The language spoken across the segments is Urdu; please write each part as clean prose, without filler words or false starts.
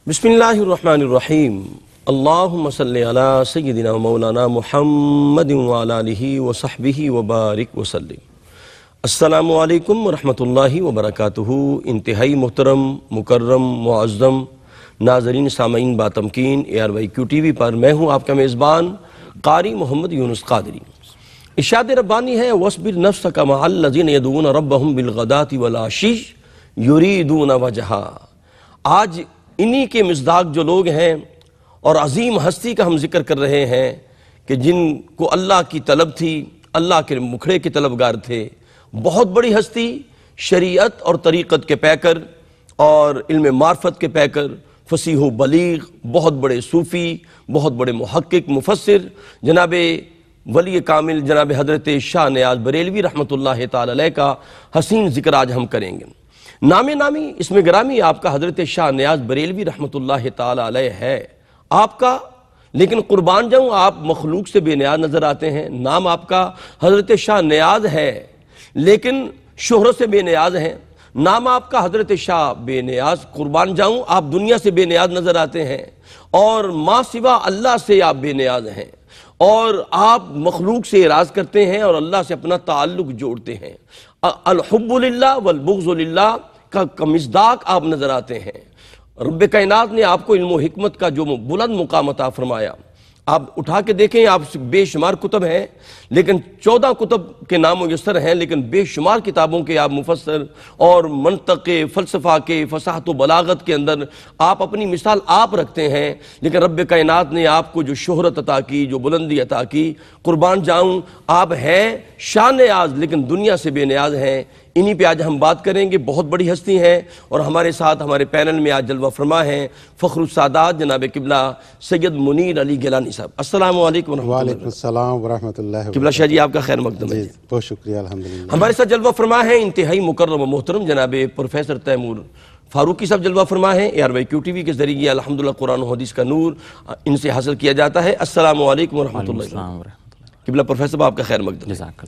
بسم اللہ الرحمن الرحیم اللہم صلی علی سیدنا مولانا محمد وعلی آلہ وصحبہ وبارک وسلم۔ السلام علیکم ورحمۃ اللہ وبرکاتہ۔ انتہائی محترم، مکرم، معظم ناظرین، سامعین باتمکین ARYQ TV پر میں ہوں آپ کا میزبان قاری محمد یونس قادری۔ ارشاد ربانی ہے وَاصْبِرْ نَفْسَكَ مَعَ الَّذِينَ يَدْعُونَ رَبَّهُمْ بِالْغَدَاةِ وَالْعَشِيِّ يُرِيدُونَ وَجْهَهُ۔ آج انہی کے مصداق جو لوگ ہیں اور عظیم ہستی کا ہم ذکر کر رہے ہیں کہ جن کو اللہ کی طلب تھی، اللہ کے مکھڑے کے طلبگار تھے، بہت بڑی ہستی، شریعت اور طریقت کے پیکر اور علم معرفت کے پیکر، فصیح و بلیغ، بہت بڑے صوفی، بہت بڑے محقق مفسر، جناب ولی کامل جناب حضرت شاہ نیاز بریلوی رحمۃ اللہ تعالی علیہ کا حسین ذکر آج ہم کریں گے۔ نامی اس میں گرامی آپ کا حضرت شاہ نیاز بریلوی رحمۃ اللہ تعالی علیہ ہے آپ کا، لیکن قربان جاؤں آپ مخلوق سے بے نیاز نظر آتے ہیں۔ نام آپ کا حضرت شاہ نیاز ہے لیکن شہرت سے بے نیاز ہیں۔ نام آپ کا حضرت شاہ بے نیاز، قربان جاؤں آپ دنیا سے بے نیاز نظر آتے ہیں اور ما سوا اللہ سے آپ بے نیاز ہیں، اور آپ مخلوق سے اعراض کرتے ہیں اور اللہ سے اپنا تعلق جوڑتے ہیں۔ الحب للہ والبغض للہ کا مصداق آپ نظر آتے ہیں۔ رب کائنات نے آپ کو علم و حکمت کا جو بلند مقام عطا فرمایا، آپ اٹھا کے دیکھیں، آپ بے شمار کتب ہیں لیکن 14 کتب کے نام میسر ہیں، لیکن بے شمار کتابوں کے آپ مفسر اور منطق فلسفہ کے فصاحت و بلاغت کے اندر آپ اپنی مثال آپ رکھتے ہیں، لیکن رب کائنات نے آپ کو جو شہرت عطا کی، جو بلندی عطا کی، قربان جاؤں آپ ہیں شاہ نیاز لیکن دنیا سے بے نیاز ہیں۔ انہی پہ آج ہم بات کریں گے۔ بہت بڑی ہستی ہیں اور ہمارے ساتھ ہمارے پینل میں آج جلوہ فرما ہیں فخر السادات جناب قبلہ سید منیر علی گیلانی صاحب۔ السلام علیکم ورحمۃ اللہ۔ وعلیکم السلام ورحمۃ اللہ وبرکاتہ۔ قبلہ شاہ جی آپ کا خیر مقدم ہے۔ بہت شکریہ، الحمدللہ۔ ہمارے ساتھ جلوہ فرما ہیں انتہائی مکرم و محترم جناب پروفیسر تیمور فاروقی صاحب جلوہ فرما ہیں۔ ARYQ TV کے ذریعے الحمدللہ قرآن و حدیث کا نور ان سے حاصل کیا جاتا ہے۔ السلام علیکم ورحمۃ اللہ۔ قبلہ پروفیسر صاحب آپ کا خیر مقدم ہے۔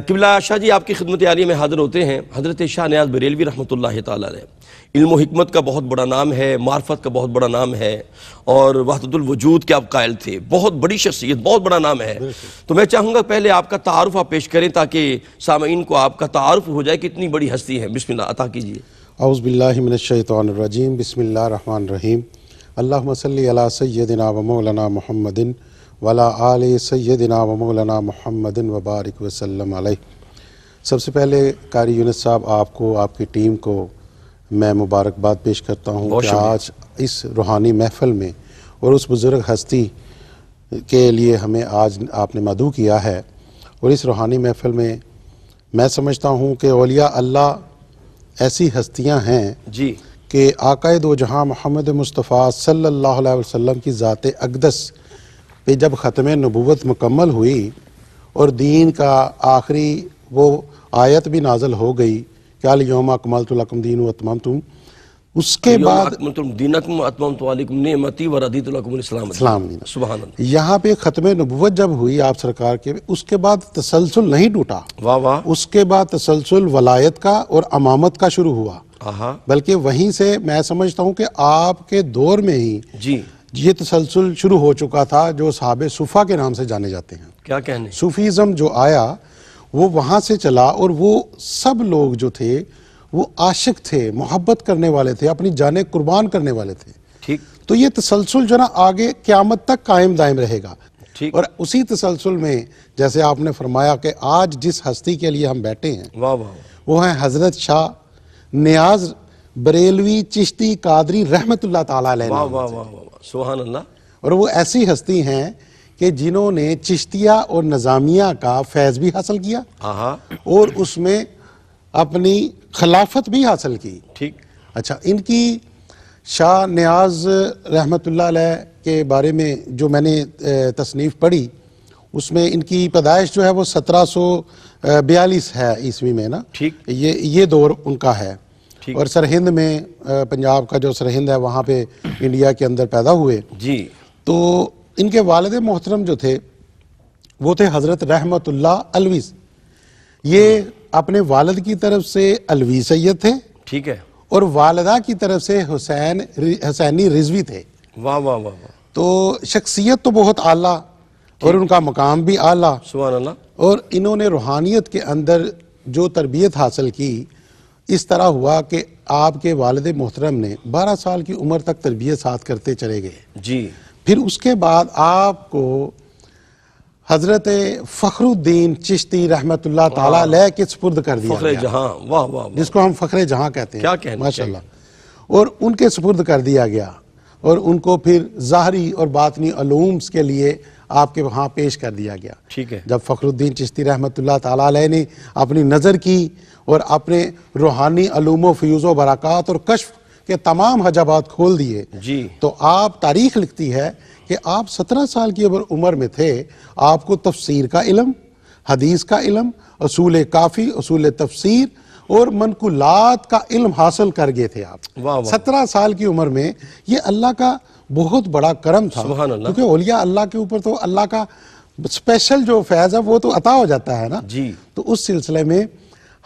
قبلہ شاہ جی آپ کی خدمت عالیہ میں حاضر ہوتے ہیں حضرت شاہ نیاز بریلوی رحمۃ اللہ تعالی علیہ۔ علم و حکمت کا بہت بڑا نام ہے، معرفت کا بہت بڑا نام ہے، اور وحدت الوجود کے آپ قائل تھے، بہت بڑی شخصیت، بہت بڑا نام ہے۔ تو میں چاہوں گا پہلے آپ کا تعارف آپ پیش کریں تاکہ سامعین کو آپ کا تعارف ہو جائے کہ اتنی بڑی ہستی ہے۔ بسم اللہ عطا کیجیے۔ اعوذ باللہ من الشیطان الرجیم، بسم اللہ الرحمن الرحیم۔ اللہم صلی علی سیدنا و مولانا محمد وعلی آل سیدنا و مولانا محمد وبارک وسلم علیہ۔ سب سے پہلے قاری یونس صاحب آپ کو، آپ کی ٹیم کو میں مبارکباد پیش کرتا ہوں کہ آج اس روحانی محفل میں اور اس بزرگ ہستی کے لیے ہمیں آج آپ نے مدعو کیا ہے، اور اس روحانی محفل میں میں سمجھتا ہوں کہ اولیاء اللہ ایسی ہستیاں ہیں جی کہ آقائے دو جہاں محمد مصطفیٰ صلی اللہ علیہ وسلم کی ذات اقدس پہ جب ختم نبوت مکمل ہوئی اور دین کا آخری وہ آیت بھی نازل ہو گئی کہ الیوم اکملت لکم دین و اتممتم، اس کے بعد دینکم اتممت علیکم نعمتی و رضیت لکم الاسلام دینا، سبحان اللہ۔ یہاں پہ ختم نبوت جب ہوئی آپ سرکار کے، اس کے بعد تسلسل نہیں ٹوٹا، واہ واہ، اس کے بعد تسلسل ولایت کا اور امامت کا شروع ہوا، بلکہ وہیں سے میں سمجھتا ہوں کہ آپ کے دور میں ہی جی یہ تسلسل شروع ہو چکا تھا جو صحاب صفا کے نام سے جانے جاتے ہیں۔ کیا کہنے، صوفیزم جو آیا وہ وہاں سے چلا، اور وہ سب لوگ جو تھے وہ عاشق تھے، محبت کرنے والے تھے، اپنی جانیں قربان کرنے والے تھے۔ ٹھیک، تو یہ تسلسل جو نا آگے قیامت تک قائم دائم رہے گا۔ اور اسی تسلسل میں جیسے آپ نے فرمایا کہ آج جس ہستی کے لیے ہم بیٹھے ہیں واہ واہ، وہ ہیں حضرت شاہ نیاز بریلوی چشتی قادری رحمت اللہ تعالیٰ علیہ۔ واہ واہ واہ واہ، سبحان اللہ۔ اور وہ ایسی ہستی ہیں کہ جنہوں نے چشتیہ اور نظامیہ کا فیض بھی حاصل کیا اور اس میں اپنی خلافت بھی حاصل کی۔ ٹھیک، اچھا، ان کی شاہ نیاز رحمت اللہ علیہ کے بارے میں جو میں نے تصنیف پڑھی، اس میں ان کی پیدائش جو ہے وہ 1742 ہے عیسوی میں نا، یہ دور ان کا ہے، اور سرہند میں پنجاب کا جو سرہند ہے وہاں پہ انڈیا کے اندر پیدا ہوئے۔ جی، تو ان کے والد محترم جو تھے وہ تھے حضرت رحمت اللہ علوی۔ یہ اپنے والد کی طرف سے علوی سید تھے، ٹھیک ہے، اور والدہ کی طرف سے حسینی رضوی تھے. واہ واہ واہ واہ. تو شخصیت تو بہت اعلیٰ اور ان کا مقام بھی اعلیٰ. سبحان اللہ. اور انہوں نے روحانیت کے اندر جو تربیت حاصل کی، اس طرح ہوا کہ آپ کے والد محترم نے 12 سال کی عمر تک تربیت ساتھ کرتے چلے گئے. جی. پھر اس کے بعد آپ کو حضرت فخر الدین چشتی رحمۃ اللہ تعالیٰ علیہ کے سپرد کر دیا فخر گیا، جہاں. واہ واہ. جس کو ہم فخر جہاں کہتے ہیں. کیا کہنا ماشاءاللہ. اور ان کے سپرد کر دیا گیا، اور ان کو پھر ظاہری اور باطنی علوم کے لیے آپ کے وہاں پیش کر دیا گیا. ٹھیک ہے. جب فخر الدین چشتی رحمۃ اللہ تعالیٰ علیہ نے اپنی نظر کی اور اپنے روحانی علوم و فیوز و برکات اور کشف کے تمام حجابات کھول دیے، جی. تو آپ تاریخ لکھتی ہے کہ آپ 17 سال کی عمر میں تھے، آپ کو تفسیر کا علم، حدیث کا علم، اصول کافی، اصول تفسیر اور منقولات کا علم حاصل کر گئے تھے آپ. واہ واہ. 17 سال کی عمر میں. یہ اللہ کا بہت بڑا کرم تھا. سبحان اللہ. کیونکہ اولیاء اللہ کے اوپر تو اللہ کا اسپیشل جو فیض ہے وہ تو عطا ہو جاتا ہے نا. جی. تو اس سلسلے میں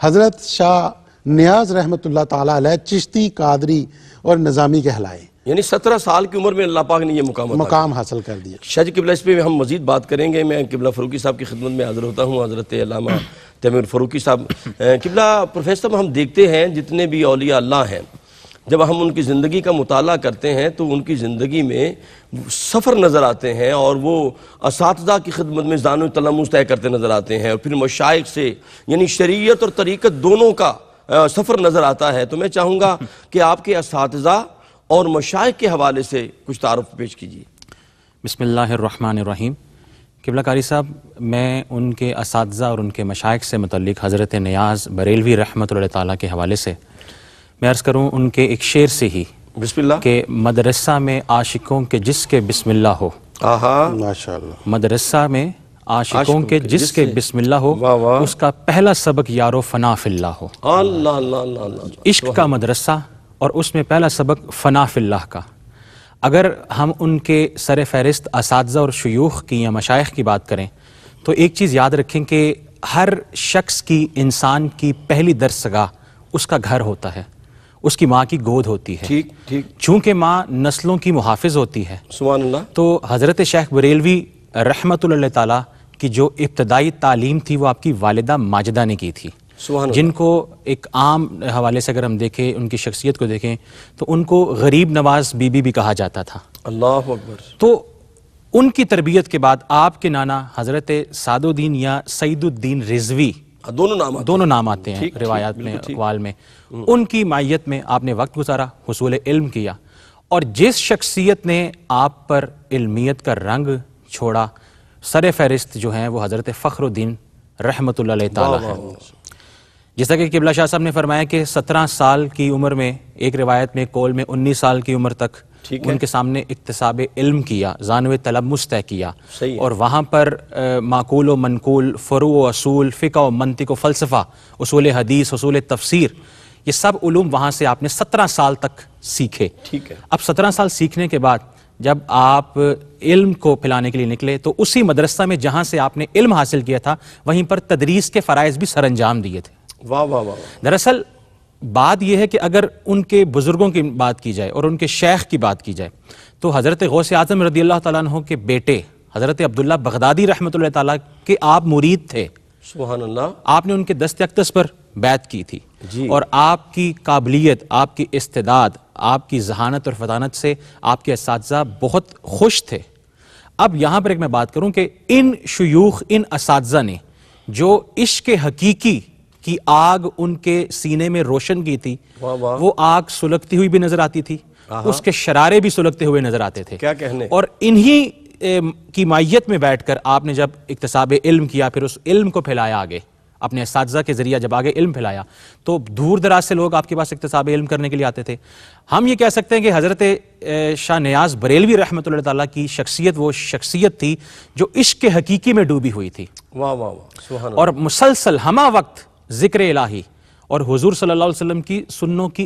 حضرت شاہ نیاز رحمۃ اللہ تعالیٰ علیہ چشتی، قادری اور نظامی کہلائے. یعنی 17 سال کی عمر میں اللہ پاک نے یہ مقام حاصل کر دیا. شاہ جی قبلہ اس پہ ہم مزید بات کریں گے. میں قبلہ فروکی صاحب کی خدمت میں حاضر ہوتا ہوں، حضرت علامہ تیمور فروکی صاحب. قبلہ پروفیسر صاحب، ہم دیکھتے ہیں جتنے بھی اولیاء اللہ ہیں، جب ہم ان کی زندگی کا مطالعہ کرتے ہیں تو ان کی زندگی میں سفر نظر آتے ہیں، اور وہ اساتذہ کی خدمت میں زان و تلمذ طے کرتے نظر آتے ہیں، اور پھر مشائخ سے، یعنی شریعت اور طریقت دونوں کا سفر نظر آتا ہے. تو میں چاہوں گا کہ آپ کے اساتذہ اور مشائخ کے حوالے سے کچھ تعارف پیش کیجیے. بسم اللہ الرحمن الرحیم. قبلہ قاری صاحب، میں ان کے اساتذہ اور ان کے مشائخ سے متعلق حضرت نیاز بریلوی رحمۃ اللہ تعالیٰ کے حوالے سے میں عرض کروں ان کے ایک شعر سے ہی. بسم اللہ. کہ مدرسہ میں عاشقوں کے جس کے بسم اللہ ہو. آہا. ماشاءاللہ. مدرسہ میں عاشقوں کے جس کے بسم اللہ ہو، واہ واہ. اس کا پہلا سبق یارو فنا فی اللہ ہو. اللہ اللہ اللہ اللہ. عشق کا مدرسہ، اور اس میں پہلا سبق فنا فی اللہ کا. اگر ہم ان کے سر فہرست اساتذہ اور شیوخ کی یا مشائخ کی بات کریں تو ایک چیز یاد رکھیں کہ ہر شخص کی، انسان کی پہلی درسگاہ اس کا گھر ہوتا ہے، اس کی ماں کی گود ہوتی ہے. ٹھیک ٹھیک. چونکہ ماں نسلوں کی محافظ ہوتی ہے، سبحان اللہ. تو حضرت شیخ بریلوی رحمۃ اللہ تعالیٰ کی جو ابتدائی تعلیم تھی وہ آپ کی والدہ ماجدہ نے کی تھی، جن کو ایک عام حوالے سے اگر ہم دیکھیں، ان کی شخصیت کو دیکھیں تو ان کو غریب نواز بی بی بھی کہا جاتا تھا. اللہ اکبر. تو ان کی تربیت کے بعد آپ کے نانا حضرت سعد الدین یا سعید الدین رضوی، دونوں نام آتے ہیں روایات میں، اقوال میں، ان کی معیت میں آپ نے وقت گزارا، حصول علم کیا، اور جس شخصیت نے آپ پر علمیت کا رنگ چھوڑا، سر فہرست جو ہیں وہ حضرت فخر الدین رحمۃ اللہ علیہ تعالیٰ ہے. جیسا کہ قبلہ شاہ صاحب نے فرمایا کہ 17 سال کی عمر میں، ایک روایت میں قول میں 19 سال کی عمر تک ان کے سامنے اکتساب علم کیا، زانو تلمذ طے کیا، اور وہاں پر معقول و منقول، فروع و اصول، فقہ و منطق و فلسفہ، اصول حدیث، اصول تفسیر، یہ سب علوم وہاں سے آپ نے 17 سال تک سیکھے. ٹھیک ہے. اب 17 سال سیکھنے کے بعد جب آپ علم کو پھیلانے کے لیے نکلے تو اسی مدرسہ میں جہاں سے آپ نے علم حاصل کیا تھا وہیں پر تدریس کے فرائض بھی سر انجام دیے تھے. واہ واہ واہ. دراصل بات یہ ہے کہ اگر ان کے بزرگوں کی بات کی جائے اور ان کے شیخ کی بات کی جائے تو حضرت غوث اعظم رضی اللہ تعالیٰ عنہ کے بیٹے حضرت عبداللہ بغدادی رحمۃ اللہ تعالیٰ کے آپ مرید تھے. سبحان اللہ. آپ نے ان کے دست اقدس پر بیعت کی تھی، جی. اور آپ کی قابلیت، آپ کی استعداد، آپ کی ذہانت اور فطانت سے آپ کے اساتذہ بہت خوش تھے. اب یہاں پر ایک میں بات کروں کہ ان شیوخ، ان اساتذہ نے جو عشق حقیقی کی آگ ان کے سینے میں روشن کی تھی، وہ آگ سلگتی ہوئی بھی نظر آتی تھی، اس کے شرارے بھی سلگتے ہوئے نظر آتے تھے. کیا کہنے. اور انہی کی مائیت میں بیٹھ کر آپ نے جب اکتساب علم کیا، پھر اس علم کو پھیلایا آگے، اپنے اساتذہ کے ذریعہ جب آگے علم پھیلایا تو دور دراز سے لوگ آپ کے پاس اکتساب علم کرنے کے لیے آتے تھے. ہم یہ کہہ سکتے ہیں کہ حضرت شاہ نیاز بریلوی رحمۃ اللہ تعالیٰ کی شخصیت وہ شخصیت تھی جو عشق حقیقی میں ڈوبی ہوئی تھی. واہ واہ واہ. سبحان اللہ. اور مسلسل ہمہ وقت ذکر الہی اور حضور صلی اللہ علیہ وسلم کی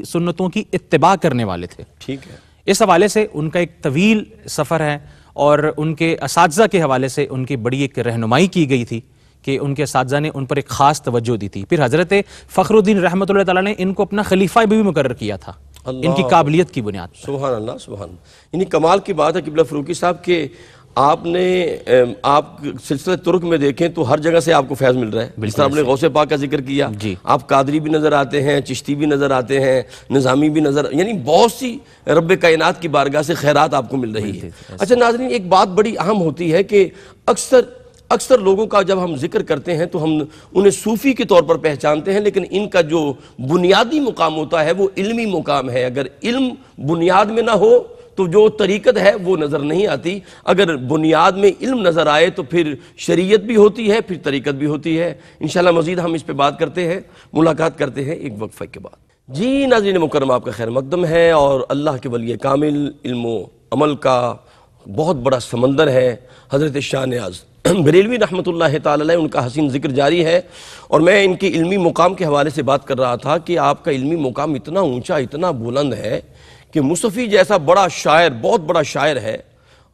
سنتوں کی اتباع کرنے والے تھے. ٹھیک ہے. اس حوالے سے ان کا ایک طویل سفر ہے، اور ان کے اساتذہ کے حوالے سے ان کی بڑی ایک رہنمائی کی گئی تھی کہ ان کے اساتذہ نے ان پر ایک خاص توجہ دی تھی. پھر حضرت فخر الدین رحمۃ اللہ تعالیٰ نے ان کو اپنا خلیفہ بھی مقرر کیا تھا ان کی قابلیت کی بنیاد پر. سبحان اللہ سبحان اللہ. یعنی کمال کی بات ہے قبلہ فروکی صاحب کہ آپ نے آپ سلسلہ ترک میں دیکھیں تو ہر جگہ سے آپ کو فیض مل رہا ہے. جس طرح آپ نے غوث پاک کا ذکر کیا, آپ قادری بھی نظر آتے ہیں, چشتی بھی نظر آتے ہیں, نظامی بھی نظر, یعنی بہت سی رب کائنات کی بارگاہ سے خیرات آپ کو مل رہی ہے. اچھا ناظرین, ایک بات بڑی اہم ہوتی ہے کہ اکثر لوگوں کا جب ہم ذکر کرتے ہیں تو ہم انہیں صوفی کے طور پر پہچانتے ہیں, لیکن ان کا جو بنیادی مقام ہوتا ہے وہ علمی مقام ہے. اگر علم بنیاد میں نہ ہو تو جو طریقت ہے وہ نظر نہیں آتی. اگر بنیاد میں علم نظر آئے تو پھر شریعت بھی ہوتی ہے, پھر طریقت بھی ہوتی ہے. انشاءاللہ مزید ہم اس پہ بات کرتے ہیں, ملاقات کرتے ہیں ایک وقفہ کے بعد. جی ناظرین مکرم, آپ کا خیر مقدم ہے اور اللہ کے ولی کامل علم و عمل کا بہت بڑا سمندر ہے حضرت شاہ نیاز بریلوی رحمۃ اللہ تعالی علیہ, ان کا حسین ذکر جاری ہے. اور میں ان کی علمی مقام کے حوالے سے بات کر رہا تھا کہ آپ کا علمی مقام اتنا اونچا, اتنا بلند ہے کہ مصطفی جیسا بڑا شاعر, بہت بڑا شاعر ہے,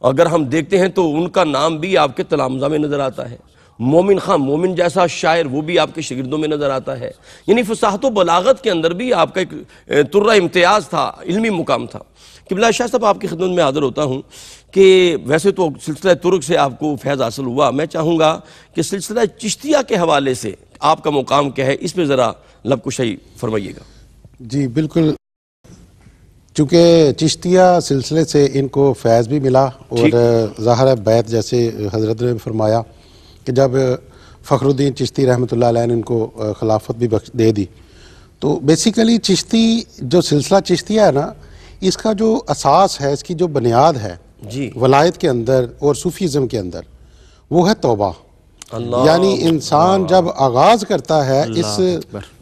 اگر ہم دیکھتے ہیں تو ان کا نام بھی آپ کے تلامذہ میں نظر آتا ہے. مومن خان مومن جیسا شاعر وہ بھی آپ کے شاگردوں میں نظر آتا ہے. یعنی فصاحت و بلاغت کے اندر بھی آپ کا ایک ترہ امتیاز تھا, علمی مقام تھا. قبلہ شاہ صاحب, آپ کی خدمت میں حاضر ہوتا ہوں کہ ویسے تو سلسلہ ترک سے آپ کو فیض حاصل ہوا, میں چاہوں گا کہ سلسلہ چشتیہ کے حوالے سے آپ کا مقام کیا ہے, اس پہ ذرا لب کشائی فرمائیے گا. جی بالکل, چونکہ چشتیہ سلسلے سے ان کو فیض بھی ملا اور ظاہر ہے بیعت جیسے حضرت نے بھی فرمایا کہ جب فخر الدین چشتی رحمۃ اللہ علیہ نے ان کو خلافت بھی دے دی, تو بیسیکلی چشتی جو سلسلہ چشتیہ ہے نا, اس کا جو اساس ہے, اس کی جو بنیاد ہے ولایت کے اندر اور صوفیزم کے اندر, وہ ہے توبہ. یعنی انسان جب آغاز کرتا ہے اس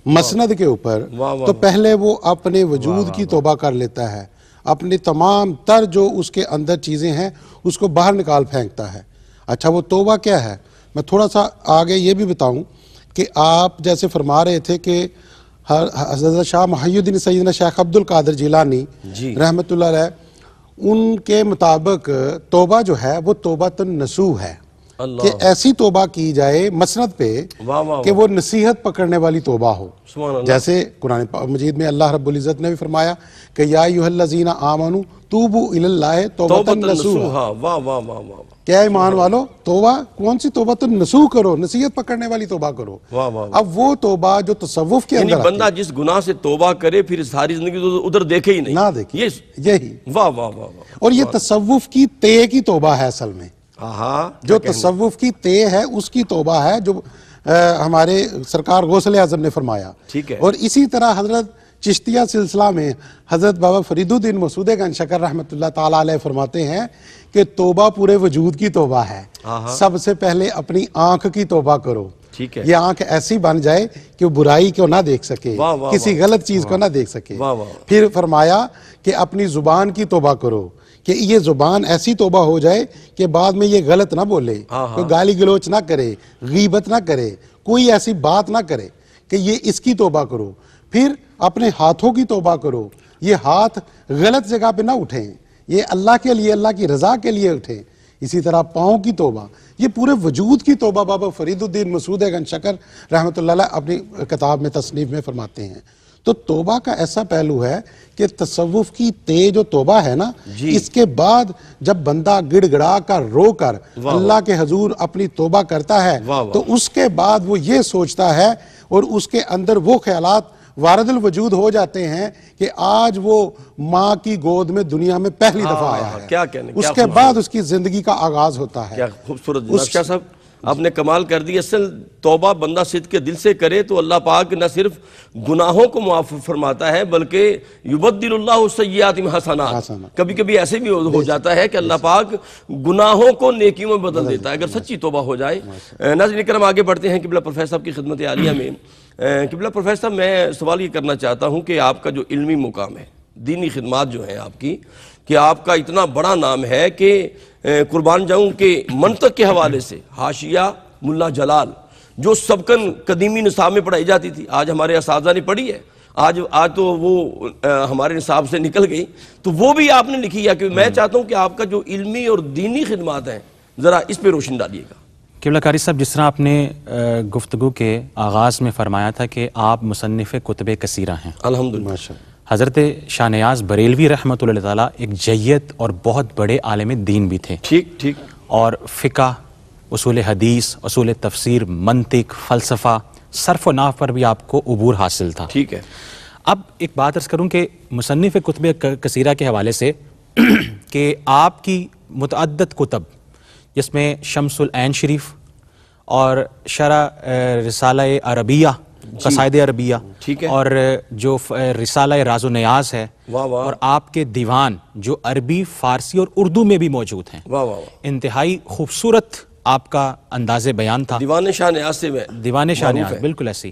مسند کے اوپر تو پہلے وہ اپنے وجود کی توبہ کر لیتا ہے, اپنی تمام تر جو اس کے اندر چیزیں ہیں اس کو باہر نکال پھینکتا ہے. اچھا وہ توبہ کیا ہے, میں تھوڑا سا آگے یہ بھی بتاؤں کہ آپ جیسے فرما رہے تھے کہ حضرت شاہ محی الدین سیدنا شیخ عبد القادر جیلانی رحمۃ اللہ علیہ, ان کے مطابق توبہ جو ہے وہ توبۃ النصوح ہے, کہ ایسی توبہ کی جائے مسند پہ کہ وہ نصیحت پکڑنے والی توبہ ہو. جیسے قرآن مجید میں اللہ رب العزت نے بھی فرمایا کہ یا ایھا الذین آمنوا توبوا الی اللہ توبۃ نصوحا. کیا ایمان والو, توبہ کون سی توبۃ النصوح کرو, نصیحت پکڑنے والی توبہ کرو. اب وہ توبہ جو تصوف کے اندر بندہ جس گناہ سے توبہ کرے پھر ساری زندگی تو ادھر دیکھے ہی نہیں, نہ دیکھے, یہی. اور یہ تصوف کی تے کی توبہ ہے اصل میں. جو تصوف کی تے ہے اس کی توبہ ہے جو ہمارے سرکار غوث اعظم نے فرمایا. اور اسی طرح حضرت چشتیہ سلسلہ میں حضرت بابا فرید الدین مسعود گنج شکر رحمۃ اللہ تعالیٰ علیہ فرماتے ہیں کہ توبہ پورے وجود کی توبہ ہے. سب سے پہلے اپنی آنکھ کی توبہ کرو, یہ آنکھ ایسی بن جائے کہ وہ برائی کو نہ دیکھ سکے, کسی غلط چیز کو نہ دیکھ سکے. پھر فرمایا کہ اپنی زبان کی توبہ کرو, کہ یہ زبان ایسی توبہ ہو جائے کہ بعد میں یہ غلط نہ بولے, کوئی گالی گلوچ نہ کرے, غیبت نہ کرے, کوئی ایسی بات نہ کرے, کہ یہ اس کی توبہ کرو. پھر اپنے ہاتھوں کی توبہ کرو, یہ ہاتھ غلط جگہ پہ نہ اٹھیں, یہ اللہ کے لیے, اللہ کی رضا کے لیے اٹھیں. اسی طرح پاؤں کی توبہ, یہ پورے وجود کی توبہ بابا فرید الدین مسعود گنج شکر رحمۃ اللہ علیہ اپنی کتاب میں تصنیف میں فرماتے ہیں. تو توبہ کا ایسا پہلو ہے کہ تصوف کی تے جو توبہ ہے نا, اس کے بعد جب بندہ گڑ گڑا کر رو کر اللہ کے حضور اپنی توبہ کرتا ہے تو اس کے بعد وہ یہ سوچتا ہے اور اس کے اندر وہ خیالات وارد الوجود ہو جاتے ہیں کہ آج وہ ماں کی گود میں دنیا میں پہلی دفعہ آیا ہے. اس کے بعد اس کی زندگی کا آغاز ہوتا ہے. کیا خوبصورت شاہ صاحب, آپ نے کمال کر دی. اصل توبہ بندہ صدق کے دل سے کرے تو اللہ پاک نہ صرف گناہوں کو معاف فرماتا ہے بلکہ یبدل اللہ السیئات حسنات. کبھی کبھی ایسے بھی ہو جاتا ہے کہ اللہ پاک گناہوں کو نیکیوں میں بدل دیتا ہے اگر سچی توبہ ہو جائے. ناظرین کرام آگے بڑھتے ہیں قبلہ پروفیسر صاحب کی خدمت عالیہ میں. قبلہ پروفیسر صاحب, میں سوال یہ کرنا چاہتا ہوں کہ آپ کا جو علمی مقام ہے, دینی خدمات جو ہیں آپ کی, کہ آپ کا اتنا بڑا نام ہے کہ قربان جاؤں کہ منطق کے حوالے سے حاشیہ ملا جلال جو سبکن قدیمی نصاب میں پڑھائی جاتی تھی, آج ہمارے اساتذہ نے پڑھی ہے, آج تو وہ ہمارے نصاب سے نکل گئی, تو وہ بھی آپ نے لکھی ہے. کہ میں چاہتا ہوں کہ آپ کا جو علمی اور دینی خدمات ہیں ذرا اس پہ روشن ڈالیے گا. قبلہ قاری صاحب، جس طرح آپ نے گفتگو کے آغاز میں فرمایا تھا کہ آپ مصنف کتب کثیرہ ہیں، الحمدللہ، حضرت شاہ نیاز بریلوی رحمۃ اللہ تعالیٰ ایک جید اور بہت بڑے عالم دین بھی تھے، ٹھیک، اور فقہ، اصول حدیث، اصول تفسیر، منطق، فلسفہ، صرف و نحو پر بھی آپ کو عبور حاصل تھا. ٹھیک ہے. اب ایک بات عرض کروں کہ مصنف کتب کثیرہ کے حوالے سے کہ آپ کی متعدد کتب، جس میں شمس العین شریف اور شرح رسالہ عربیہ، قصائد عربیہ، اور جو رسالہ راز و نیاز ہے، اور آپ کے دیوان جو عربی، فارسی اور اردو میں بھی موجود ہیں. انتہائی خوبصورت آپ کا انداز بیان تھا. دیوان شاہ نیاز سے میں دیوان شاہ نیاز بالکل ایسی.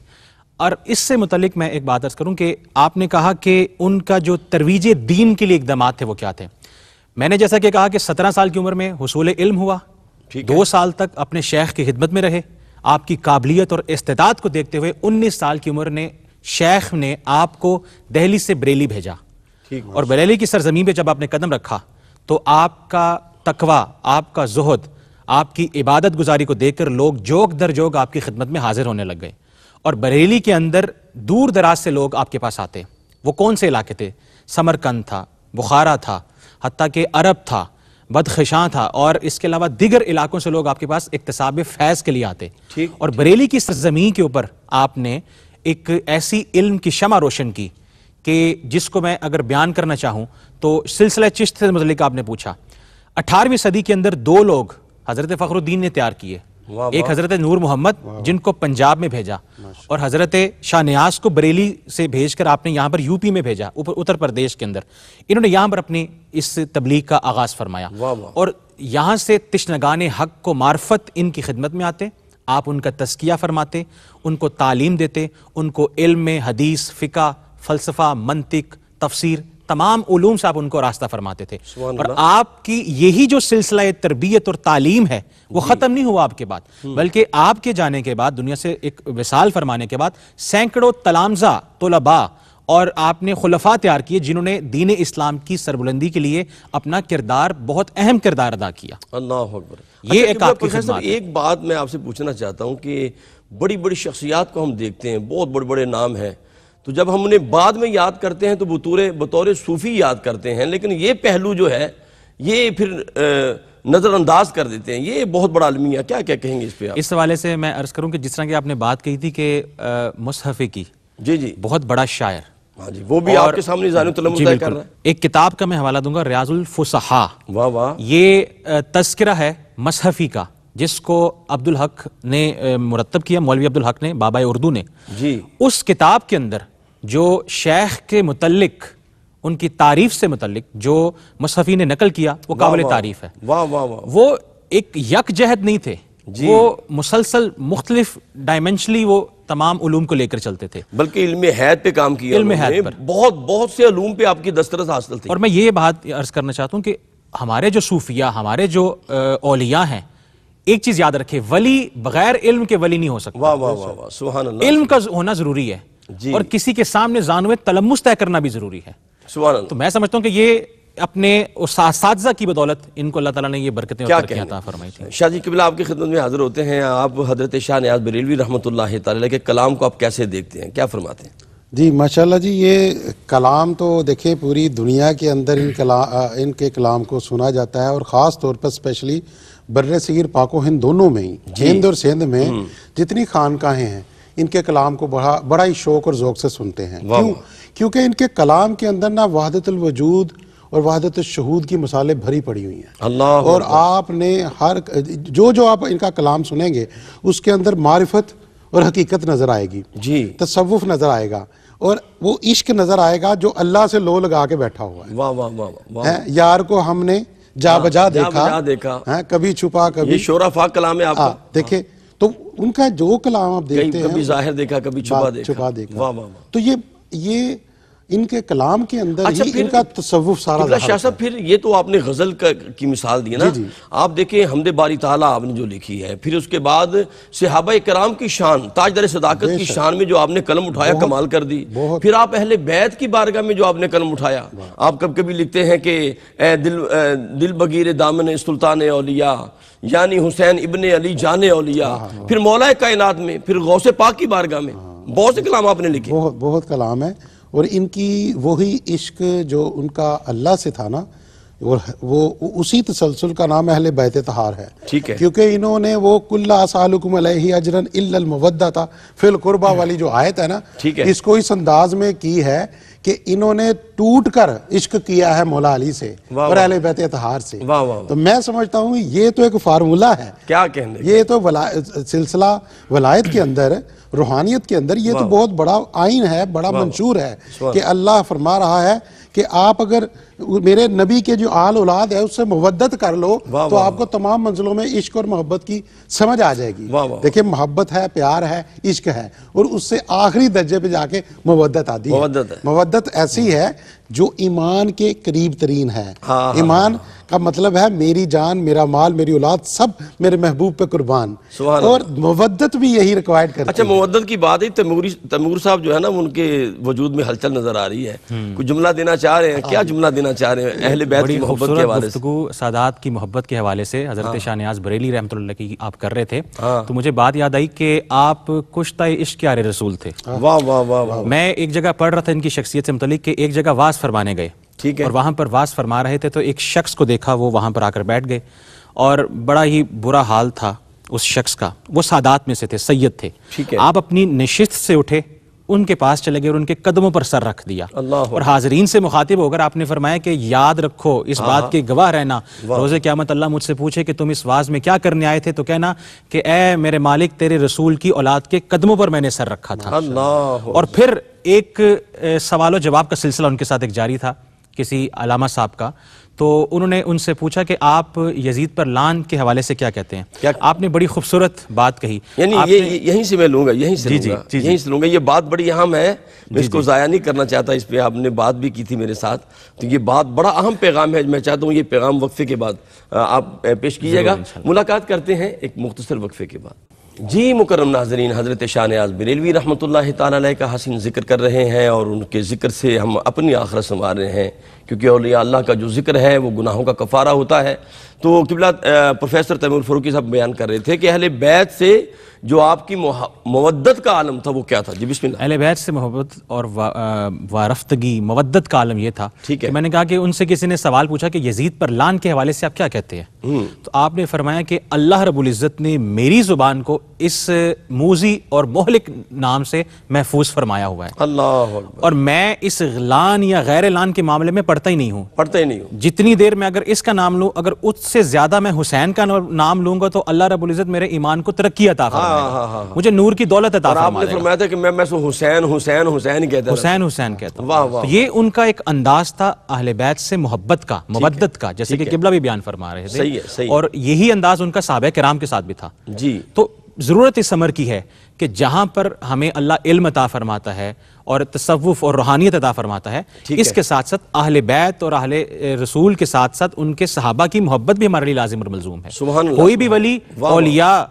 اور اس سے متعلق میں ایک بات عرض کروں کہ آپ نے کہا کہ ان کا جو ترویج دین کے لیے اقدامات تھے وہ کیا تھے. میں نے جیسا کہ کہا کہ 17 سال کی عمر میں حصول علم ہوا، 2 سال تک اپنے شیخ کی خدمت میں رہے. آپ کی قابلیت اور استعداد کو دیکھتے ہوئے 19 سال کی عمر نے شیخ نے آپ کو دہلی سے بریلی بھیجا، اور بریلی کی سرزمین پہ جب آپ نے قدم رکھا تو آپ کا تقویٰ، آپ کا زہد، آپ کی عبادت گزاری کو دیکھ کر لوگ جوگ در جوگ آپ کی خدمت میں حاضر ہونے لگ گئے. اور بریلی کے اندر دور دراز سے لوگ آپ کے پاس آتے. وہ کون سے علاقے تھے؟ سمرقند تھا، بخارا تھا، حتیٰ کہ عرب تھا، بدخشاں تھا، اور اس کے علاوہ دیگر علاقوں سے لوگ آپ کے پاس اکتساب فیض کے لیے آتے. اور بریلی کی سرزمین کے اوپر آپ نے ایک ایسی علم کی شمع روشن کی کہ جس کو میں اگر بیان کرنا چاہوں تو سلسلہ چشت سے متعلق آپ نے پوچھا. 18ویں صدی کے اندر 2 لوگ حضرت فخر الدین نے تیار کیے. ایک حضرت نور محمد جن کو پنجاب میں بھیجا، اور حضرت شاہ نیاز کو بریلی سے بھیج کر آپ نے یہاں پر یو پی میں بھیجا، اتر پردیش کے اندر. انہوں نے یہاں پر اپنی اس تبلیغ کا آغاز فرمایا، اور یہاں سے تشنگان حق کو معرفت ان کی خدمت میں آتے. آپ ان کا تزکیہ فرماتے، ان کو تعلیم دیتے، ان کو علم میں حدیث، فقہ، فلسفہ، منطق، تفسیر، تمام علوم سے آپ ان کو راستہ فرماتے تھے. اور آپ کی یہی جو سلسلہ تربیت اور تعلیم ہے وہ ختم نہیں ہوا آپ کے بعد، بلکہ آپ کے جانے کے بعد، دنیا سے ایک وصال فرمانے کے بعد، سینکڑوں تلامذہ، طلباء اور آپ نے خلفاء تیار کیے جنہوں نے دین اسلام کی سربلندی کے لیے اپنا کردار، بہت اہم کردار ادا کیا. اللہ اکبر. یہ ایک آپ کی خدمات ہے. ایک بات میں آپ سے پوچھنا چاہتا ہوں کہ بڑی بڑی شخصیات کو ہم دیکھتے ہیں، بہت بڑے بڑے نام ہیں، تو جب ہم انہیں بعد میں یاد کرتے ہیں تو بطور صوفی یاد کرتے ہیں، لیکن یہ پہلو جو ہے یہ پھر نظر انداز کر دیتے ہیں. یہ بہت بڑا المیہ، کیا کہیں گے اس پہ آپ؟ اس حوالے سے میں عرض کروں کہ جس طرح کہ آپ نے بات کہی تھی کہ مصحفی کی، جی بہت بڑا شاعر، ہاں جی، وہ بھی آپ کے سامنے ظاہر تلمذ کر رہا ہے. ایک کتاب کا میں حوالہ دوں گا، ریاض الفصحاء. واہ واہ. یہ تذکرہ ہے مصحفی کا، جس کو عبدالحق نے مرتب کیا، مولوی عبدالحق نے، بابا اردو نے. جی. اس کتاب کے اندر جو شیخ کے متعلق، ان کی تعریف سے متعلق جو مصحفی نے نقل کیا وہ قابل تعریف ہے. واہ واہ واہ. وہ ایک یک جہت نہیں تھے، وہ مسلسل مختلف ڈائمنشنلی وہ تمام علوم کو لے کر چلتے تھے، بلکہ علم حیات پہ کام کیا. علم حیات پر بہت سے علوم پہ آپ کی دسترس حاصل تھی. اور میں یہ بات عرض کرنا چاہتا ہوں کہ ہمارے جو صوفیہ، ہمارے جو اولیاء ہیں، ایک چیز یاد رکھیں، ولی بغیر علم کے ولی نہیں ہو سکتا. واہ واہ واہ واہ، سبحان اللہ. علم کا ہونا ضروری ہے، اور کسی کے سامنے زانوے تلمس طے کرنا بھی ضروری ہے. سبحان اللہ. تو میں سمجھتا ہوں کہ یہ اپنے اساتذہ کی بدولت ان کو اللہ تعالیٰ نے یہ برکتیں اور ترقیاں عطا فرمائی تھی. شاہ جی قبلہ آپ کی خدمت میں حاضر ہوتے ہیں. آپ حضرت شاہ نیاز بریلوی رحمۃ اللہ تعالی کے کلام کو آپ کیسے دیکھتے ہیں، کیا فرماتے ہیں؟ جی ماشاءاللہ جی، یہ کلام تو دیکھیں پوری دنیا کے اندر ان کے کلام کو سنا جاتا ہے، اور خاص طور پر اسپیشلی بر صغیر پاک و ہند دونوں میں ہی، ہند اور سندھ میں جتنی خانقاہیں ہیں ان کے کلام کو بڑا ہی شوق اور ذوق سے سنتے ہیں. کیونکہ ان کے کلام کے اندر نا وحدت الوجود اور وحدت الشہود کی مثالیں بھری پڑی ہوئی ہیں. اللہ. اور آپ نے جو آپ ان کا کلام سنیں گے اس کے اندر معرفت اور حقیقت نظر آئے گی، جی، تصوف نظر آئے گا، اور وہ عشق نظر آئے گا جو اللہ سے لو لگا کے بیٹھا ہوا ہے. واہ واہ واہ واہ. یار کو ہم نے جا بجا دیکھا، کبھی چھپا کبھی. یہ شورفا کلام ہے آپ کا. دیکھیں تو ان کا جو کلام آپ دیکھتے ہیں، کبھی ظاہر دیکھا کبھی چھپا دیکھا. واہ واہ واہ. تو یہ ان کے کلام کے اندر ہی ان کا تصوف سارا ظاہر شاہ صاحب پھر یہ تو آپ نے غزل کی مثال دی نا، آپ دیکھیں حمد باری تعالیٰ آپ نے جو لکھی ہے، پھر اس کے بعد صحابہ کرام کی شان، تاجدار صداقت کی شان میں جو آپ نے قلم اٹھایا کمال کر دی، پھر آپ اہل بیت کی بارگاہ میں جو آپ نے قلم اٹھایا، آپ کبھی لکھتے ہیں کہ اے دل بگیر دامن سلطان اولیاء یعنی حسین ابن علی جان اولیاء، پھر مولا کائنات میں، پھر غوث پاک کی بارگاہ میں، بہت سے کلام آپ نے لکھے، بہت کلام ہے. اور ان کی وہی عشق جو ان کا اللہ سے تھا نا، وہ اسی تسلسل کا نام اہل بیت طہار ہے. ٹھیک ہے، کیونکہ انہوں نے وہ کل اسالکم علیہ اجرا الا المودۃ فی القربہ والی جو آیت ہے نا، اس کو اس انداز میں کی ہے کہ انہوں نے ٹوٹ کر عشق کیا ہے مولا علی سے اور اہل بیت طہار سے. تو میں سمجھتا ہوں یہ تو ایک فارمولہ ہے، کیا کہنے، یہ تو سلسلہ ولایت کے اندر، روحانیت کے اندر یہ تو بہت بڑا آئین ہے، بڑا منشور ہے کہ اللہ فرما رہا ہے کہ آپ اگر میرے نبی کے جو آل اولاد ہے اس سے مودت کر لو تو آپ کو تمام منزلوں میں عشق اور محبت کی سمجھ آ جائے گی. دیکھیں محبت ہے، پیار ہے، عشق ہے، اور اس سے آخری درجے پہ جا کے مودت آتی ہے. مودت ایسی ہے جو ایمان کے قریب ترین ہے. ایمان کا مطلب ہے میری جان، میرا مال، میری اولاد سب میرے محبوب پہ قربان، اور مودت بھی یہی ریکوائرڈ کرتی ہے. اچھا مودت کی بات ہے، تیمور صاحب جو ہے نا ان کے وجود میں ہلچل نظر آ رہی ہے، کوئی جملہ دینا چاہ رہے ہیں؟ کیا جملہ دینا چاہ رہے ہیں اہل بیت کی محبت کے حوالے سے؟ گفتگو سادات کی محبت کے حوالے سے حضرت شاہ نیاز بریلی رحمۃ اللہ کی آپ کر رہے تھے، تو مجھے بات یاد آئی کہ آپ کشتہ عشق یار رسول تھے. واہ واہ واہ. میں ایک جگہ پڑھ رہا تھا ان کی شخصیت سے متعلق کہ ایک جگہ واز فرمانے گئے، ٹھیک ہے، اور وہاں پر واز فرما رہے تھے تو ایک شخص کو دیکھا، وہ وہاں پر آ کر بیٹھ گئے اور بڑا ہی برا حال تھا اس شخص کا. وہ سادات میں سے تھے، سید تھے. آپ اپنی نشست سے اٹھے، ان کے پاس چلے گئے اور ان کے قدموں پر سر رکھ دیا، اور حاضرین سے مخاطب ہو کر آپ نے فرمایا کہ یاد رکھو، اس بات کے گواہ رہنا، روز قیامت اللہ مجھ سے پوچھے کہ تم اس واز میں کیا کرنے آئے تھے، تو کہنا کہ اے میرے مالک، تیرے رسول کی اولاد کے قدموں پر میں نے سر رکھا تھا. اور پھر ایک سوال و جواب کا سلسلہ ان کے ساتھ ایک جاری تھا کسی علامہ صاحب کا، تو انہوں نے ان سے پوچھا کہ آپ یزید پر لعن کے حوالے سے کیا کہتے ہیں؟ آپ نے بڑی خوبصورت بات کہی، یعنی یہیں سے میں لوں گا، یہیں سے لوں گا. یہ بات بڑی اہم ہے، میں اس کو ضائع نہیں کرنا چاہتا. اس پہ آپ نے بات بھی کی تھی میرے ساتھ، تو یہ بات بڑا اہم پیغام ہے. میں چاہتا ہوں یہ پیغام وقفے کے بعد آپ پیش کیجیے گا. ملاقات کرتے ہیں ایک مختصر وقفے کے بعد. جی مکرم ناظرین، حضرت شاہ نیاز بریلوی رحمۃ اللہ تعالی علیہ کا حسین ذکر کر رہے ہیں، اور ان کے ذکر سے ہم اپنی آخرت سنوار رہے ہیں، کیونکہ اولیاء اللہ کا جو ذکر ہے وہ گناہوں کا کفارہ ہوتا ہے. تو قبلہ پروفیسر تیمور فاروقی صاحب بیان کر رہے تھے کہ اہل بیت سے جو آپ کی مودت کا عالم تھا وہ کیا تھا؟ جی بسم اللہ. اہل بیت سے محبت اور وارفتگی، مودت کا عالم یہ تھا کہ میں نے کہا کہ ان سے کسی نے سوال پوچھا کہ یزید پر لعن کے حوالے سے آپ کیا کہتے ہیں، تو آپ نے فرمایا کہ اللہ رب العزت نے میری زبان کو اس موذی اور مہلک نام سے محفوظ فرمایا ہوا ہے. اللہ اکبر. اور میں اس لعن یا غیر لعن کے معاملے میں پڑھتا ہی نہیں ہوں. جتنی دیر میں اگر اس کا نام لوں، اگر اس سے زیادہ میں حسین کا نام لوں گا تو اللہ رب العزت میرے ایمان کو ترقی عطا فرمائے گا، مجھے نور کی دولت عطا فرمائے گا. آپ نے فرمایا تھا کہ میں حسین حسین حسین کہتا ہوں، حسین کہتا ہوں. یہ ان کا ایک انداز تھا اہل بیت سے محبت کا، مودت کا، جیسے کہ قبلہ بھی بیان فرما رہے تھے، اور یہی انداز ان کا صحابہ کرام کے ساتھ بھی تھا. جی تو ضرورت اس امر کی ہے کہ جہاں پر ہمیں اللہ علم عطا فرماتا ہے اور تصوف اور روحانیت عطا فرماتا ہے، اس کے ساتھ ساتھ اہل بیت اور اہل رسول کے ساتھ ساتھ ان کے صحابہ کی محبت بھی ہمارے لیے لازم اور ملزوم ہے. کوئی بھی ولی اولیاء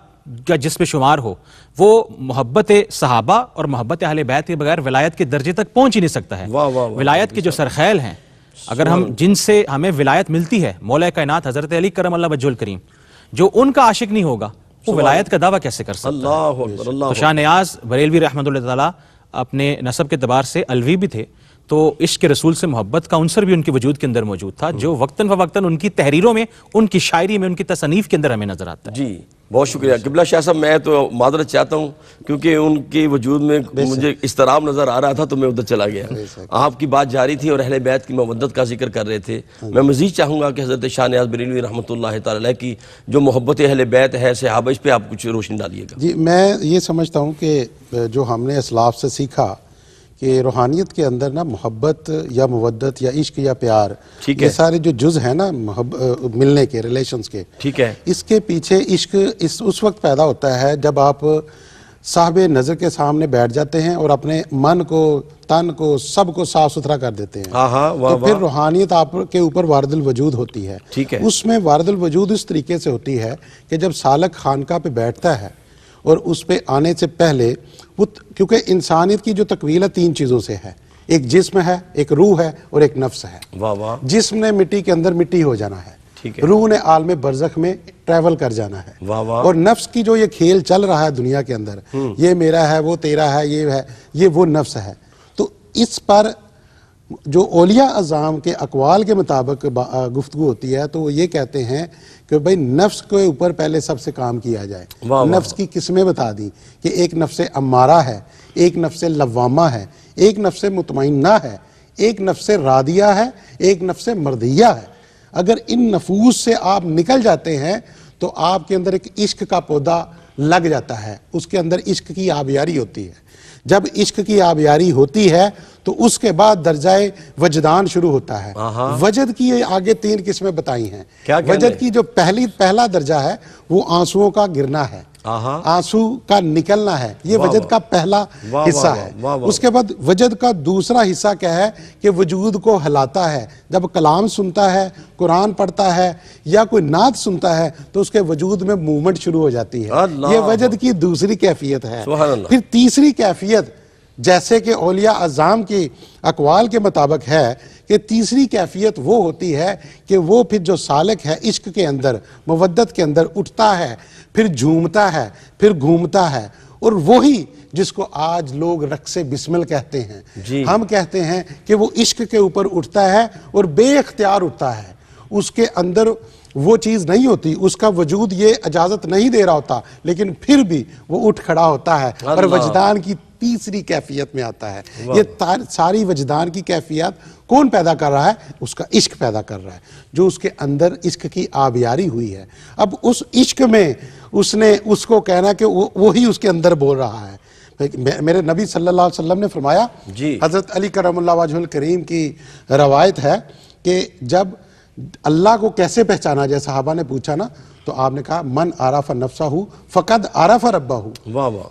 کا جس پہ شمار ہو وہ محبت صحابہ اور محبت اہل بیت کے بغیر ولایت کے درجے تک پہنچ ہی نہیں سکتا ہے. ولایت کے جو سرخیل ہیں، اگر ہم جن سے ہمیں ولایت ملتی ہے، مولا کائنات حضرت علی کرم اللہ وجہ الکریم، جو ان کا عاشق نہیں ہوگا وہ ولایت کا دعویٰ کیسے کر سکتا ہے؟ تو شاہ نیاز بریلوی رحمۃ اللہ تعالیٰ اپنے نسب کے اعتبار سے الوی بھی تھے، تو عشق رسول سے محبت کا عنصر بھی ان کے وجود کے اندر موجود تھا، جو وقتاً فوقتاً ان کی تحریروں میں، ان کی شاعری میں، ان کی تصنیف کے اندر ہمیں نظر آتا ہے. جی بہت شکریہ قبلہ شاہ صاحب. میں تو معذرت چاہتا ہوں کیونکہ ان کے وجود میں مجھے اضطراب نظر آ رہا تھا تو میں ادھر چلا گیا. آپ کی بات جاری تھی اور اہل بیت کی مودت کا ذکر کر رہے تھے. میں مزید چاہوں گا کہ حضرت شاہ نیاز بریلوی رحمۃ اللہ تعالی علیہ کی جو محبت اہل بیت ہے، صحابہ، اس پہ آپ کچھ روشنی ڈالیے گا. جی میں یہ سمجھتا ہوں کہ جو ہم نے اسلاف سے سیکھا کہ روحانیت کے اندر نا محبت یا مودت یا عشق یا پیار، یہ سارے جو جز ہیں نا ملنے کے، ریلیشنز کے، ٹھیک ہے، اس کے پیچھے عشق اس وقت پیدا ہوتا ہے جب آپ صاحب نظر کے سامنے بیٹھ جاتے ہیں اور اپنے من کو، تن کو، سب کو صاف ستھرا کر دیتے ہیں، تو پھر روحانیت آپ کے اوپر وارد الوجود ہوتی ہے۔ اس میں وارد الوجود اس طریقے سے ہوتی ہے کہ جب سالک خانقاہ پہ بیٹھتا ہے اور اس پہ آنے سے پہلے کیونکہ انسانیت کی جو تکویل ہے 3 چیزوں سے ہے، ایک جسم ہے، ایک روح ہے اور ایک نفس ہے۔ جسم نے مٹی کے اندر مٹی ہو جانا ہے، روح نے عالم برزخ میں ٹریول کر جانا ہے، اور نفس کی جو یہ کھیل چل رہا ہے دنیا کے اندر، یہ میرا ہے، وہ تیرا ہے، یہ ہے، یہ وہ نفس ہے۔ تو اس پر جو اولیاء اعظام کے اقوال کے مطابق گفتگو ہوتی ہے تو وہ یہ کہتے ہیں کہ بھئی نفس کے اوپر پہلے سب سے کام کیا جائے۔ نفس کی قسمیں بتا دی کہ ایک نفس امارہ ہے، ایک نفس لوامہ ہے، ایک نفس مطمئنہ ہے، ایک نفس راضیہ ہے، ایک نفس مرضیہ ہے۔ اگر ان نفوس سے آپ نکل جاتے ہیں تو آپ کے اندر ایک عشق کا پودا لگ جاتا ہے، اس کے اندر عشق کی آبیاری ہوتی ہے۔ جب عشق کی آبیاری ہوتی ہے تو اس کے بعد درجہ وجدان شروع ہوتا ہے۔ وجد کی آگے 3 قسمیں بتائی ہیں۔ وجد کی جو پہلا درجہ ہے وہ آنسوؤں کا گرنا ہے، آنسو کا نکلنا ہے، یہ وجد کا پہلا حصہ ہے۔ اس کے بعد وجد کا دوسرا حصہ کیا ہے کہ وجود کو ہلاتا ہے۔ جب کلام سنتا ہے، قرآن پڑھتا ہے یا کوئی نعت سنتا ہے تو اس کے وجود میں موومنٹ شروع ہو جاتی ہے، یہ وجد کی دوسری کیفیت ہے۔ پھر تیسری کیفیت جیسے کہ اولیاء اعظام کی اقوال کے مطابق ہے کہ تیسری کیفیت وہ ہوتی ہے کہ وہ پھر جو سالک ہے عشق کے اندر، مودت کے اندر اٹھتا ہے، پھر جھومتا ہے، پھر گھومتا ہے، اور وہی جس کو آج لوگ رقص بسمل کہتے ہیں، ہم کہتے ہیں کہ وہ عشق کے اوپر اٹھتا ہے اور بے اختیار اٹھتا ہے، اس کے اندر وہ چیز نہیں ہوتی، اس کا وجود یہ اجازت نہیں دے رہا ہوتا، لیکن پھر بھی وہ اٹھ کھڑا ہوتا ہے اور وجدان کی تیسری کیفیت میں آتا ہے۔ یہ ساری وجدان کی کیفیت کون پیدا کر رہا ہے؟ اس کا عشق پیدا کر رہا ہے، جو اس کے اندر عشق کی آبیاری ہوئی ہے۔ اب اس عشق میں اس نے اس کو کہنا کہ وہی اس کے اندر بول رہا ہے۔ میرے نبی صلی اللہ علیہ وسلم نے فرمایا، حضرت علی کرم اللہ وجہ الکریم کی روایت ہے کہ جب اللہ کو کیسے پہچانا جائے، صحابہ نے پوچھا نا، تو آپ نے کہا من عرف نفسہ فقد عرف ربہ،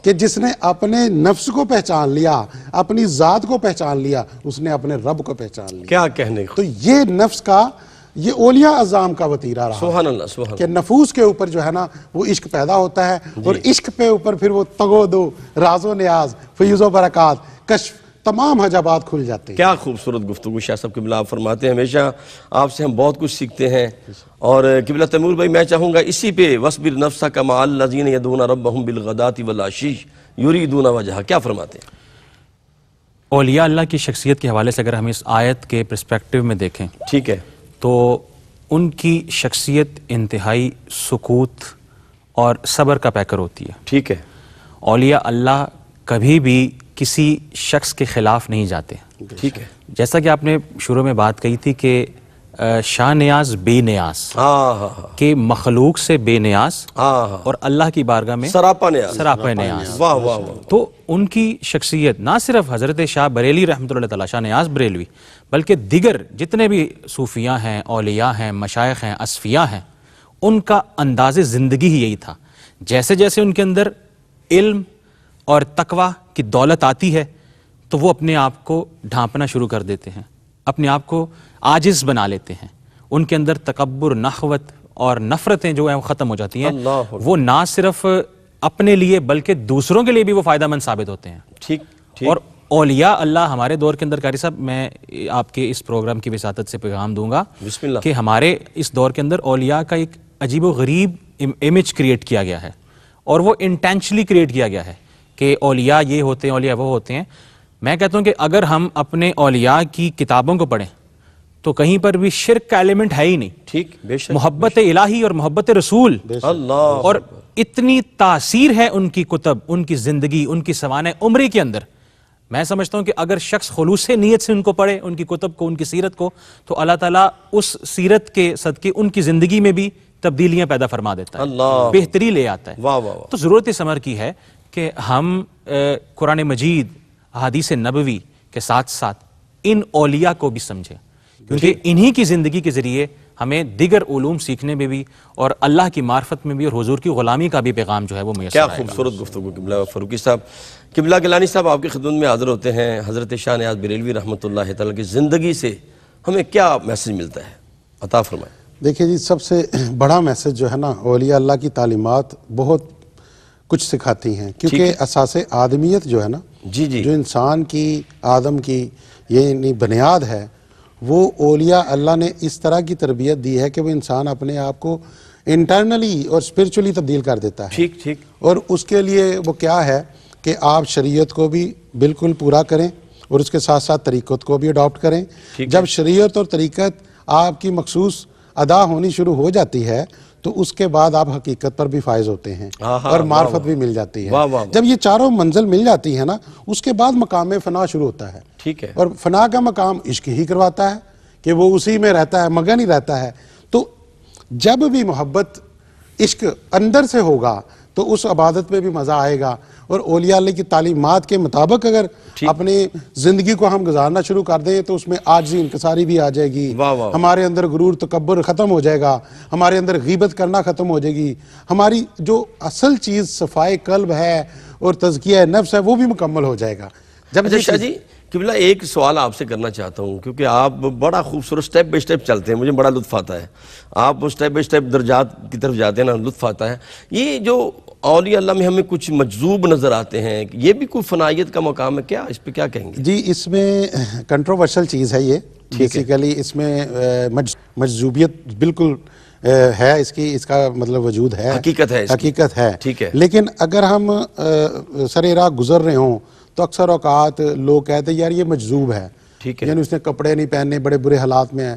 کہ جس نے اپنے نفس کو پہچان لیا، اپنی ذات کو پہچان لیا، اس نے اپنے رب کو پہچان لیا۔ کیا کہنے کو، تو یہ نفس کا، یہ اولیاء اعظام کا وطیرہ رہا، سبحان اللہ، سبحان اللہ، کہ نفوس کے اوپر جو ہے نا وہ عشق پیدا ہوتا ہے، اور عشق پہ اوپر پھر وہ تگو دو، راز و نیاز، فیض و برکات، کشف، تمام حجابات کھل جاتے ہیں۔ کیا خوبصورت گفتگو شاہ صاحب قبلہ آپ فرماتے ہیں، ہمیشہ آپ سے ہم بہت کچھ سیکھتے ہیں۔ اور قبلہ تیمور بھائی میں چاہوں گا اسی پہ وَاصْبِرْ نَفْسَكَ مَعَ الَّذِينَ يَدْعُونَ رَبَّهُمْ بِالْغَدَاةِ وَالْعَشِيِّ يُرِيدُونَ وَجْهَهُ، کیا فرماتے ہیں؟ اولیاء اللہ کی شخصیت کے حوالے سے اگر ہم اس آیت کے پرسپیکٹیو میں دیکھیں، ٹھیک ہے، تو ان کی شخصیت انتہائی سکوت اور صبر کا پیکر ہوتی ہے۔ ٹھیک ہے، اولیاء اللہ کبھی بھی کسی شخص کے خلاف نہیں جاتے۔ ٹھیک ہے، جیسا کہ آپ نے شروع میں بات کہی تھی کہ شاہ نیاز بے نیاز، کہ مخلوق سے بے نیاز اور اللہ کی بارگاہ میں سراپا نیاز۔ واہ واہ واہ۔ تو ان کی شخصیت نہ صرف حضرت شاہ بریلی رحمۃ اللہ تعالی، شاہ نیاز بریلوی، بلکہ دیگر جتنے بھی صوفیاء ہیں، اولیاء ہیں، مشائخ ہیں، اصفیاء ہیں، ان کا انداز زندگی ہی یہی تھا۔ جیسے جیسے ان کے اندر علم اور تقوی کی دولت آتی ہے تو وہ اپنے آپ کو ڈھانپنا شروع کر دیتے ہیں، اپنے آپ کو عاجز بنا لیتے ہیں، ان کے اندر تکبر، نخوت اور نفرتیں جو ہیں وہ ختم ہو جاتی ہیں۔ وہ نہ صرف اپنے لیے بلکہ دوسروں کے لیے بھی وہ فائدہ مند ثابت ہوتے ہیں۔ ٹھیک۔ اور اولیاء اللہ ہمارے دور کے اندر، قاری صاحب میں آپ کے اس پروگرام کی وساطت سے پیغام دوں گا بسم اللہ، کہ ہمارے اس دور کے اندر اولیاء کا ایک عجیب و غریب امیج کریٹ کیا گیا ہے، اور وہ انٹینشنلی کریٹ کیا گیا ہے کہ اولیاء یہ ہوتے ہیں، اولیاء وہ ہوتے ہیں۔ میں کہتا ہوں کہ اگر ہم اپنے اولیاء کی کتابوں کو پڑھیں تو کہیں پر بھی شرک کا ایلیمنٹ ہے ہی نہیں۔ ٹھیک، بے شک، محبت الہی اور محبت رسول، اللہ، اور اتنی تاثیر ہے ان کی کتب، ان کی زندگی، ان کی سوانح عمری کے اندر۔ میں سمجھتا ہوں کہ اگر شخص خلوص نیت سے ان کو پڑھے، ان کی کتب کو، ان کی سیرت کو، تو اللہ تعالیٰ اس سیرت کے صدقے ان کی زندگی میں بھی تبدیلیاں پیدا فرما دیتا ہے، بہتری لے آتا ہے۔ واہ واہ۔ تو ضرورت اس امر کی ہے کہ ہم قرآن مجید، احادیث نبوی کے ساتھ ساتھ ان اولیاء کو بھی سمجھیں، کیونکہ انہی کی زندگی کے ذریعے ہمیں دیگر علوم سیکھنے میں بھی اور اللہ کی معرفت میں بھی اور حضور کی غلامی کا بھی پیغام جو ہے وہ میسر آئے گا۔ کیا خوبصورت گفتگو قبلہ فاروقی صاحب۔ قبلہ گیلانی صاحب آپ کی خدمت میں حاضر ہوتے ہیں۔ حضرت شاہ نیاز بریلوی رحمۃ اللہ تعالیٰ کی زندگی سے ہمیں کیا میسج ملتا ہے، عطا فرمائیں۔ دیکھیں جی، سب سے بڑا میسج جو ہے نا، اولیاء اللہ کی تعلیمات بہت کچھ سکھاتی ہیں، کیونکہ اساس آدمیت جو ہے نا، جو انسان کی، آدم کی یہ بنیاد ہے، وہ اولیاء اللہ نے اس طرح کی تربیت دی ہے کہ وہ انسان اپنے آپ کو انٹرنلی اور اسپرچولی تبدیل کر دیتا ہے۔ ٹھیک۔ اور اس کے لیے وہ کیا ہے کہ آپ شریعت کو بھی بالکل پورا کریں اور اس کے ساتھ ساتھ طریقت کو بھی اڈاپٹ کریں۔ جب شریعت اور طریقت آپ کی مخصوص ادا ہونی شروع ہو جاتی ہے تو اس کے بعد آپ حقیقت پر بھی فائز ہوتے ہیں اور معرفت بھی مل جاتی ہے۔ جب یہ چاروں منزل مل جاتی ہے نا، اس کے بعد مقام فنا شروع ہوتا ہے۔ اور فنا کا مقام عشق ہی کرواتا ہے کہ وہ اسی میں رہتا ہے، مگن ہی رہتا ہے۔ تو جب بھی محبت عشق اندر سے ہوگا تو اس عبادت میں بھی مزہ آئے گا۔ اور اولیاء اللہ کی تعلیمات کے مطابق اگر اپنی زندگی کو ہم گزارنا شروع کر دیں تو اس میں عاجزی انکساری بھی آ جائے گی، ہمارے اندر غرور تکبر ختم ہو جائے گا، ہمارے اندر غیبت کرنا ختم ہو جائے گی، ہماری جو اصل چیز صفائے قلب ہے اور تزکیہ نفس ہے وہ بھی مکمل ہو جائے گا۔ اچھا شاہ جی، قبلہ ایک سوال آپ سے کرنا چاہتا ہوں، کیونکہ آپ بڑا خوبصورت سٹیپ بائی سٹیپ چلتے ہیں، مجھے بڑا لطف آتا ہے۔ آپ سٹیپ بائی سٹیپ درجات کی طرف جاتے ہیں نا، لطف آتا ہے۔ یہ جو اولیاء اللہ میں ہمیں کچھ مجذوب نظر آتے ہیں، یہ بھی کوئی فنائیت کا مقام ہے کیا؟ اس پہ کیا کہیں گے؟ جی، اس میں کنٹروورشل چیز ہے یہ، بیسیکلی اس میں مجذوبیت بالکل ہے، اس کا مطلب وجود ہے، حقیقت ہے۔ لیکن اگر ہم سر راہ گزر رہے ہوں تو اکثر اوقات لوگ کہتے ہیں یار یہ مجذوب ہے، یعنی اس نے کپڑے نہیں پہننے، بڑے برے حالات میں ہے،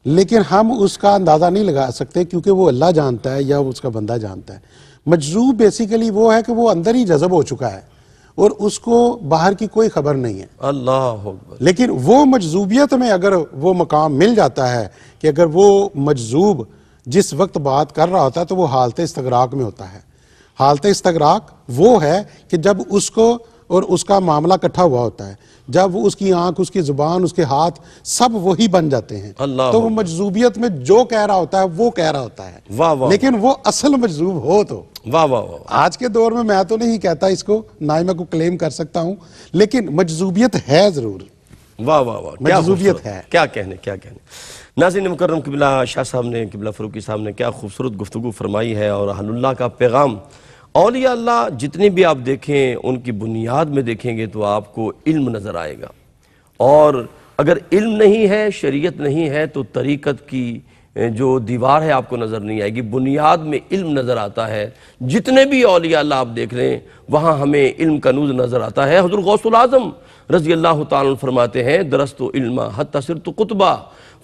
لیکن ہم اس کا اندازہ نہیں لگا سکتے کیونکہ وہ اللہ جانتا ہے یا اس کا بندہ جانتا ہے۔ مجذوب بیسیکلی وہ ہے کہ وہ اندر ہی جذب ہو چکا ہے اور اس کو باہر کی کوئی خبر نہیں ہے۔ اللہ اکبر۔ لیکن وہ مجذوبیت میں اگر وہ مقام مل جاتا ہے کہ اگر وہ مجذوب جس وقت بات کر رہا ہوتا ہے تو وہ حالت استغراق میں ہوتا ہے۔ حالت استغراق وہ ہے کہ جب اس کو اور اس کا معاملہ اکٹھا ہوا ہوتا ہے، جب وہ اس کی آنکھ، اس کی زبان، اس کے ہاتھ سب وہی بن جاتے ہیں، تو وہ مجذوبیت میں جو کہہ رہا ہوتا ہے وہ کہہ رہا ہوتا ہے، لیکن وہ اصل مجذوب ہو تو آج کے دور میں تو نہیں کہتا اس کو، نہ ہی میں کو کلیم کر سکتا ہوں، لیکن مجذوبیت ہے ضرور۔ مجذوبیت ہے، کیا کہنے۔ ناظرین مکرم، قبلہ شاہ صاحب نے، قبلہ فاروقی صاحب نے کیا خوبصورت گفتگو فرمائی ہے، اور اہل اللہ کا پیغام۔ اولیاء اللہ جتنے بھی آپ دیکھیں، ان کی بنیاد میں دیکھیں گے تو آپ کو علم نظر آئے گا، اور اگر علم نہیں ہے، شریعت نہیں ہے، تو طریقت کی جو دیوار ہے آپ کو نظر نہیں آئے گی۔ بنیاد میں علم نظر آتا ہے۔ جتنے بھی اولیاء اللہ آپ دیکھ لیں، وہاں ہمیں علم کا نور نظر آتا ہے۔ حضرت غوث العظم رضی اللہ تعالیٰ فرماتے ہیں، درست علم حتی صرت قطبہ،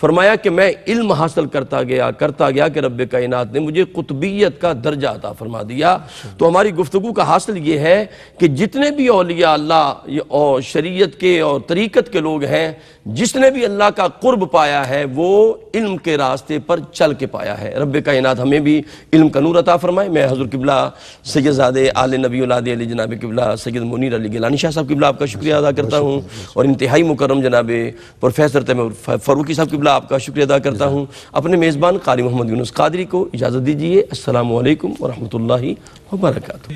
فرمایا کہ میں علم حاصل کرتا گیا کہ رب کائنات نے مجھے قطبیت کا درجہ عطا فرما دیا۔ تو ہماری گفتگو کا حاصل یہ ہے کہ جتنے بھی اولیاء اللہ اور شریعت کے اور طریقت کے لوگ ہیں، جس نے بھی اللہ کا قرب پایا ہے وہ علم کے راستے پر چل کے پایا ہے۔ رب کائنات ہمیں بھی علم کا نور عطا فرمائے۔ میں حضور قبلہ سید زادے آل نبی اولاد علی جناب قبلہ سید منیر علی گیلانی شاہ صاحب قبلہ آپ کا شکریہ ادا کرتا ہوں، اور انتہائی مکرم جناب پروفیسر تیمور فاروقی صاحب قبلہ آپ کا شکریہ ادا کرتا ہوں۔ اپنے میزبان قاری محمد یونس قادری کو اجازت دیجیے۔ السلام علیکم ورحمۃ اللہ وبرکاتہ۔